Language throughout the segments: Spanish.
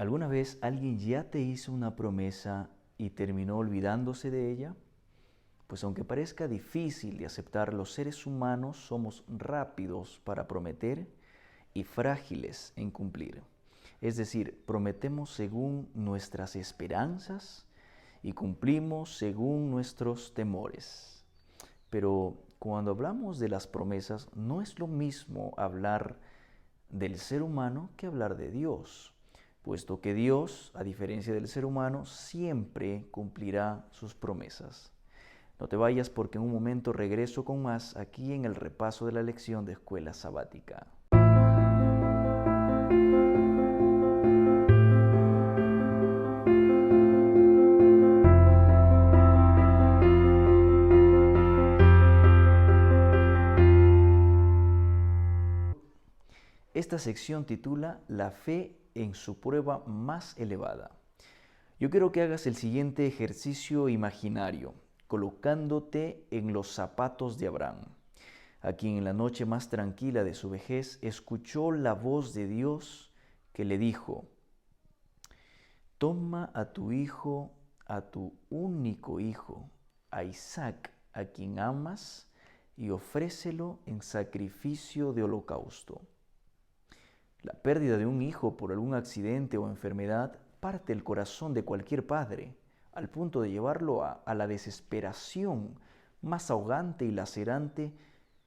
¿Alguna vez alguien ya te hizo una promesa y terminó olvidándose de ella? Pues aunque parezca difícil de aceptar, los seres humanos somos rápidos para prometer y frágiles en cumplir. Es decir, prometemos según nuestras esperanzas y cumplimos según nuestros temores. Pero cuando hablamos de las promesas, no es lo mismo hablar del ser humano que hablar de Dios, puesto que Dios, a diferencia del ser humano, siempre cumplirá sus promesas. No te vayas porque en un momento regreso con más aquí en el repaso de la lección de escuela sabática. Esta sección titula La fe en su prueba más elevada. Yo quiero que hagas el siguiente ejercicio imaginario, colocándote en los zapatos de Abraham, a quien en la noche más tranquila de su vejez escuchó la voz de Dios que le dijo: toma a tu hijo, a tu único hijo, a Isaac, a quien amas, y ofrécelo en sacrificio de holocausto. La pérdida de un hijo por algún accidente o enfermedad parte el corazón de cualquier padre, al punto de llevarlo a la desesperación más ahogante y lacerante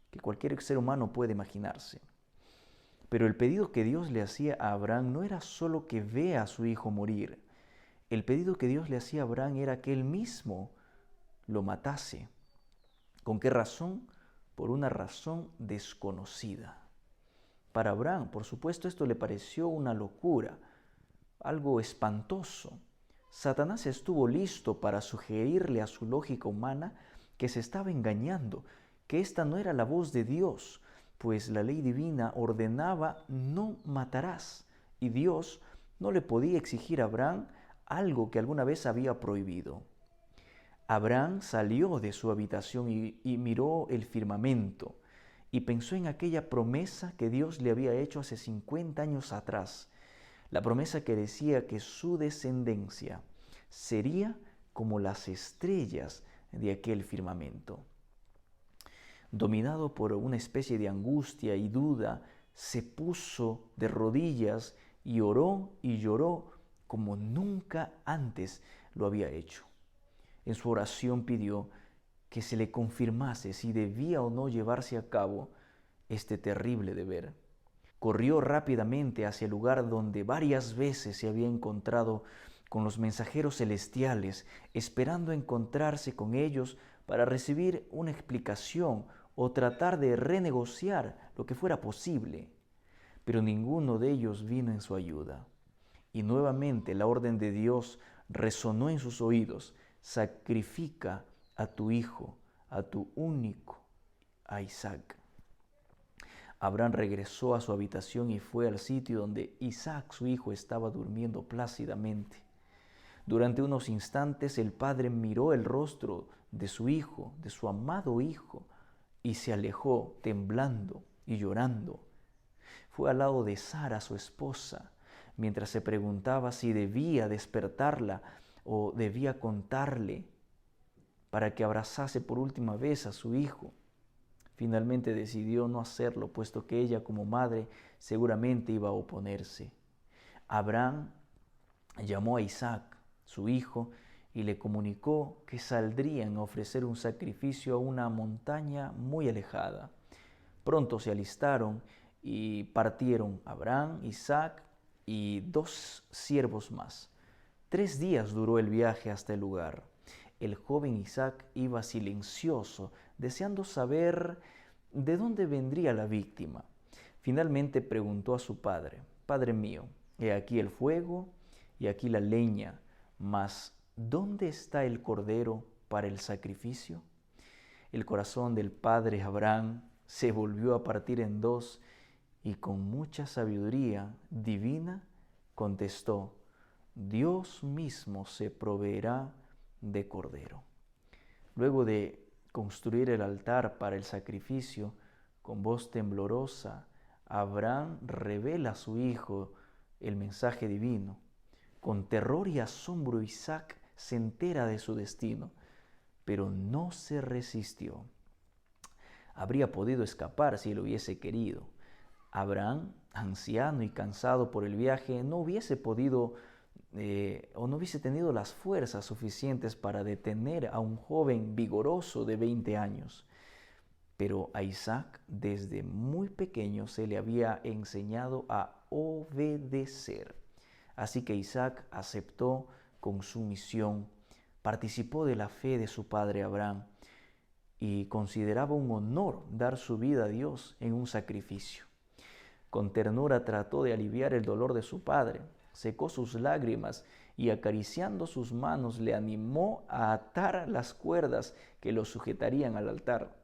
que cualquier ser humano puede imaginarse. Pero el pedido que Dios le hacía a Abraham no era solo que vea a su hijo morir. El pedido que Dios le hacía a Abraham era que él mismo lo matase. ¿Con qué razón? Por una razón desconocida. Para Abraham, por supuesto, esto le pareció una locura, algo espantoso. Satanás estuvo listo para sugerirle a su lógica humana que se estaba engañando, que esta no era la voz de Dios, pues la ley divina ordenaba no matarás, y Dios no le podía exigir a Abraham algo que alguna vez había prohibido. Abraham salió de su habitación y miró el firmamento y pensó en aquella promesa que Dios le había hecho hace 50 años atrás. La promesa que decía que su descendencia sería como las estrellas de aquel firmamento. Dominado por una especie de angustia y duda, se puso de rodillas y oró y lloró como nunca antes lo había hecho. En su oración pidió que se le confirmase si debía o no llevarse a cabo este terrible deber. Corrió rápidamente hacia el lugar donde varias veces se había encontrado con los mensajeros celestiales, esperando encontrarse con ellos para recibir una explicación o tratar de renegociar lo que fuera posible. Pero ninguno de ellos vino en su ayuda. Y nuevamente la orden de Dios resonó en sus oídos: sacrifica a tu hijo, a tu único, a Isaac. Abraham regresó a su habitación y fue al sitio donde Isaac, su hijo, estaba durmiendo plácidamente. Durante unos instantes el padre miró el rostro de su hijo, de su amado hijo, y se alejó temblando y llorando. Fue al lado de Sara, su esposa, mientras se preguntaba si debía despertarla o debía contarle para que abrazase por última vez a su hijo. Finalmente decidió no hacerlo, puesto que ella como madre seguramente iba a oponerse. Abraham llamó a Isaac, su hijo, y le comunicó que saldrían a ofrecer un sacrificio a una montaña muy alejada. Pronto se alistaron y partieron Abraham, Isaac y 2 siervos más. 3 días duró el viaje hasta el lugar. El joven Isaac iba silencioso, deseando saber de dónde vendría la víctima. Finalmente preguntó a su padre: Padre mío, he aquí el fuego y aquí la leña, mas ¿dónde está el cordero para el sacrificio? El corazón del padre Abraham se volvió a partir en 2 y con mucha sabiduría divina contestó: Dios mismo se proveerá de cordero. Luego de construir el altar para el sacrificio, con voz temblorosa, Abraham revela a su hijo el mensaje divino. Con terror y asombro Isaac se entera de su destino, pero no se resistió. Habría podido escapar si lo hubiese querido. Abraham, anciano y cansado por el viaje, no hubiese podido o no hubiese tenido las fuerzas suficientes para detener a un joven vigoroso de 20 años. Pero a Isaac desde muy pequeño se le había enseñado a obedecer. Así que Isaac aceptó con sumisión, participó de la fe de su padre Abraham y consideraba un honor dar su vida a Dios en un sacrificio. Con ternura trató de aliviar el dolor de su padre, secó sus lágrimas y acariciando sus manos le animó a atar las cuerdas que lo sujetarían al altar.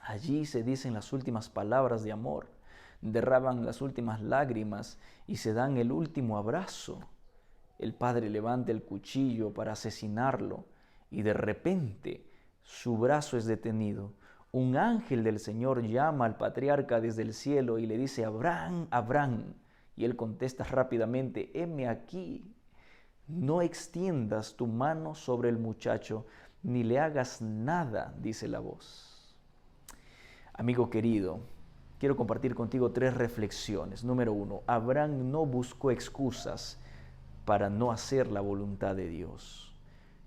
Allí se dicen las últimas palabras de amor, derraman las últimas lágrimas y se dan el último abrazo. El padre levanta el cuchillo para asesinarlo y de repente su brazo es detenido. Un ángel del Señor llama al patriarca desde el cielo y le dice: Abraham, Abraham. Y él contesta rápidamente: heme aquí. No extiendas tu mano sobre el muchacho, ni le hagas nada, dice la voz. Amigo querido, quiero compartir contigo 3 reflexiones. Número 1, Abraham no buscó excusas para no hacer la voluntad de Dios.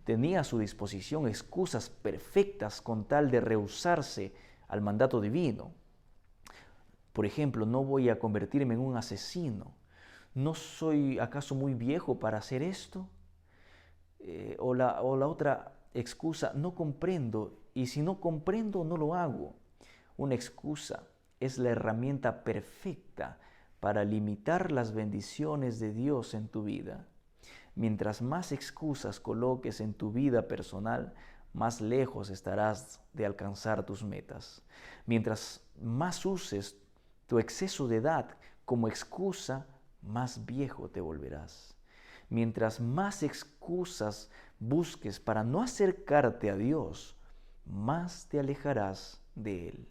Tenía a su disposición excusas perfectas con tal de rehusarse al mandato divino. Por ejemplo, no voy a convertirme en un asesino. ¿No soy acaso muy viejo para hacer esto? O la otra excusa, no comprendo, y si no comprendo, no lo hago. Una excusa es la herramienta perfecta para limitar las bendiciones de Dios en tu vida. Mientras más excusas coloques en tu vida personal, más lejos estarás de alcanzar tus metas. Mientras más uses tu exceso de edad como excusa, más viejo te volverás. Mientras más excusas busques para no acercarte a Dios, más te alejarás de Él.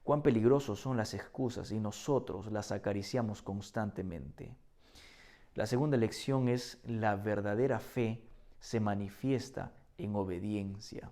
Cuán peligrosos son las excusas y nosotros las acariciamos constantemente. La segunda lección es: la verdadera fe se manifiesta en obediencia.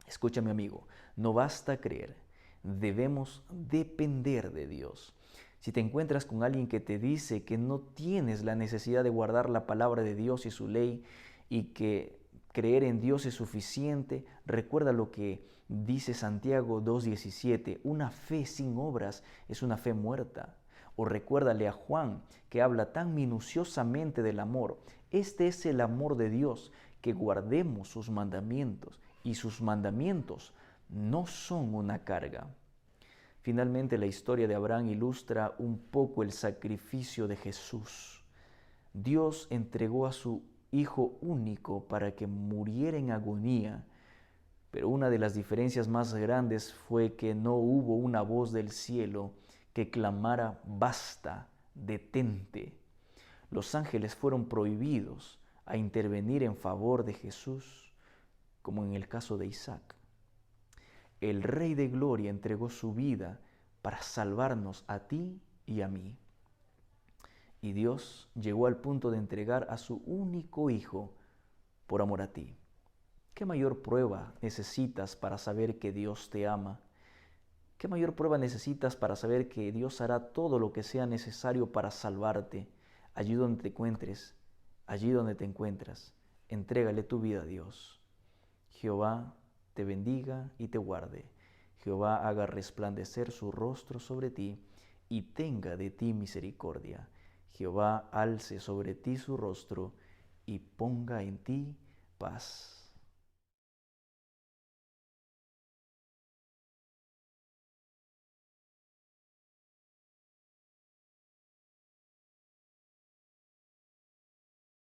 Escúchame, amigo, no basta creer, debemos depender de Dios. Si te encuentras con alguien que te dice que no tienes la necesidad de guardar la palabra de Dios y su ley y que creer en Dios es suficiente, recuerda lo que dice Santiago 2:17, una fe sin obras es una fe muerta. O recuérdale a Juan, que habla tan minuciosamente del amor. Este es el amor de Dios, que guardemos sus mandamientos, y sus mandamientos no son una carga. Finalmente, la historia de Abraham ilustra un poco el sacrificio de Jesús. Dios entregó a su Hijo único para que muriera en agonía, pero una de las diferencias más grandes fue que no hubo una voz del cielo que clamara: basta, detente. Los ángeles fueron prohibidos a intervenir en favor de Jesús, como en el caso de Isaac. El Rey de Gloria entregó su vida para salvarnos a ti y a mí. Y Dios llegó al punto de entregar a su único Hijo por amor a ti. ¿Qué mayor prueba necesitas para saber que Dios te ama? ¿Qué mayor prueba necesitas para saber que Dios hará todo lo que sea necesario para salvarte? Allí donde te encuentres, allí donde te encuentras, entrégale tu vida a Dios. Jehová te bendiga y te guarde. Jehová haga resplandecer su rostro sobre ti y tenga de ti misericordia. Jehová alce sobre ti su rostro y ponga en ti paz.